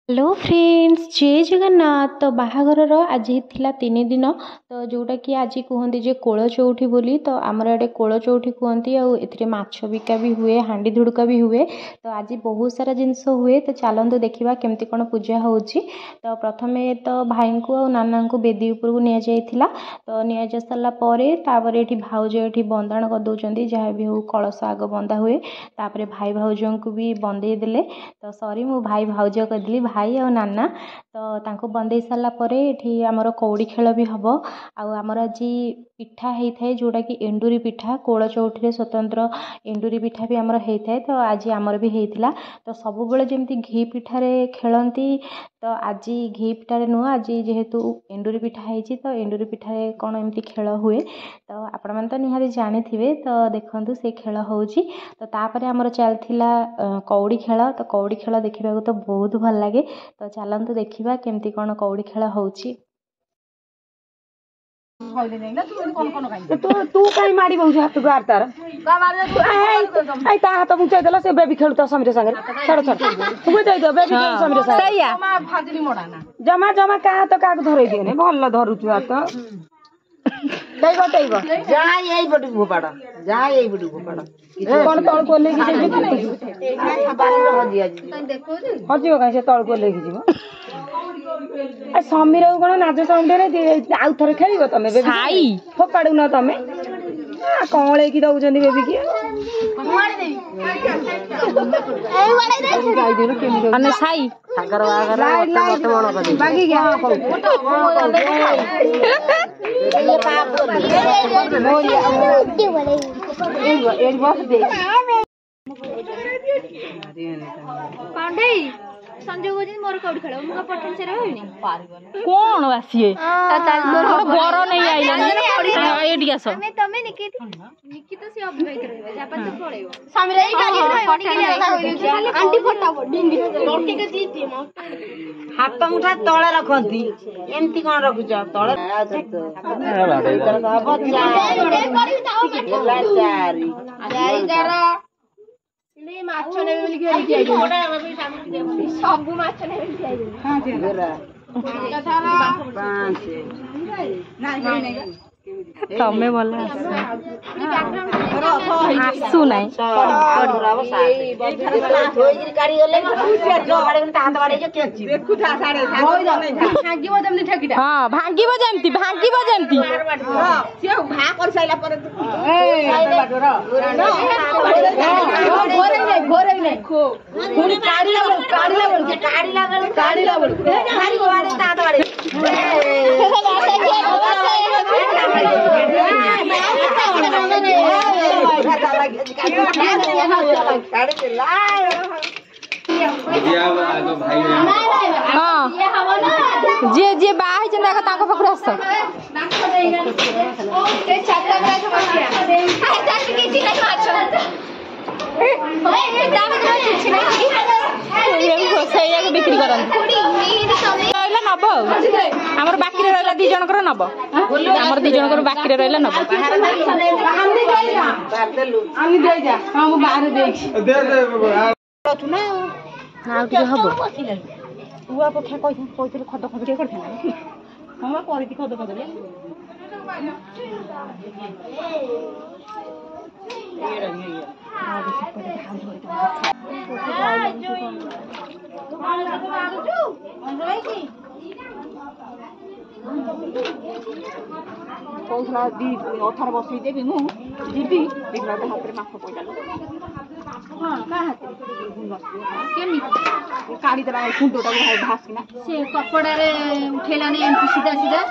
Hello friends जय जगन्नाथ। तो बाहाघर आज थिला 3 दिन तो जोटा कि आज कहते जे कोल चौठी बोली तो आमर आड़े कोल चौठी कहती आउ माछ बिका भी हुए हांडी धुड़का भी हुए। तो आज बहुत सारा जिनस हुए तो चलतु देखा केमती कौन पूजा हो। तो प्रथम तो भाई को और नाना को बेदी उपरକୁ नियाଯାଇଥିଲା। तो निया सारापर ये भाउज ये बंदाण करदे जहाँ भी हो कलश आग बंदा हुए तापर भाई भाउज को भी बंदे देले। तो सॉरी मु भाई भाउज कहली भाई और नाना तो तांको बंदे सारापर ये आमर कौड़ी खेल भी हम आमर आज पिठा होता है जोटा कि एंडुरी पिठा कोल चौठी स्वतंत्र एंडुरी पिठा भी आमर होता है। तो आज आमर भी होता तो सब बेले जमी घी पिठारे खेलती तो आज घी पिठारे नुह आज जेहेतु एंडुरी पिठा होती तो एंडुरी पिठारे कौन एमती खेल हुए तो आपण मैंने तो निहाती जानी तो देखु से खेल हो। तो तापर आमर चलता कौड़ी खेल तो कौड़ी खेल देखा तो बहुत भल लगे। तो चलतु देखा केमती कौन कौड़ी खेल हो। तू कहीं मारी बहु हाथ को आर तार आई ता हाथ मुचाई देला से बेबी खेलुता समीर संगे छड़ छड़ तू मुचाई दे बेबी खेल समीर संगे सैया मा फाजली मोडाना जमा जमा का तो का धरई दिने भल धरुछु हाथ दैगो जा एई बडी भोपाड़ जा एई बडी भोपाड़ कोन तळ को लेकी जेबी हजियो काई से तळ को लेकी जीवो समीर कौन नाच साउंड आउ थे खेल तुम फोपाड़ न तुम कौल की दौरान बेबी की संजय गोजी मोर कौड़ी खेल मुका पठन से रहनी कौन आसीए बर नहीं आइला एडी आसो हमें तमे निकी तो से अभिवाहित रहबे जापन तो पळेबो समीर एई गाड़ी पटी के आसा आंटी फटाफट डिंगी रोटी के दी हाथ मुठा तळे रखंती एमती कोन रखुछ तळे चारी जरा ले माछ ने बोली के आइ सब माछ ने बोली के आइ हां जेरा पांच नहीं तमे बोला आसु नहीं गाड़ी गले जो बाड़े हाथ बाड़े जो केची देखु था साडे भांगीबो जमनी ठेकीटा हां भांगीबो जेमती हां से भा कर साइला पर घोरे नहीं पुनी काडीला बोल भारी बाड़े हाथ बाड़े जे जे बाहर जंदा का ताको पकड़ आस ओके छाता में समस्या हाय जात के छी ना माछ ओए दाम छ नहीं सैया को बिक्री करन रहला नब हमर बाकी रहला 2 जन कर नब हमर 2 जन कर बाकी रहला नब आनी दे जा हां मु बाहर दे तू ना आ के हबो तू आप कहते खद खद के करथे हम करती खद खद ले कौला दी 18 बसई देबी मु जीबी देखला तो हाथ रे माफ पइला हां का हाथ केमी काडी दरा कुंडोटा भास किना से कपड़ा रे उठेला ने सीधा सीधा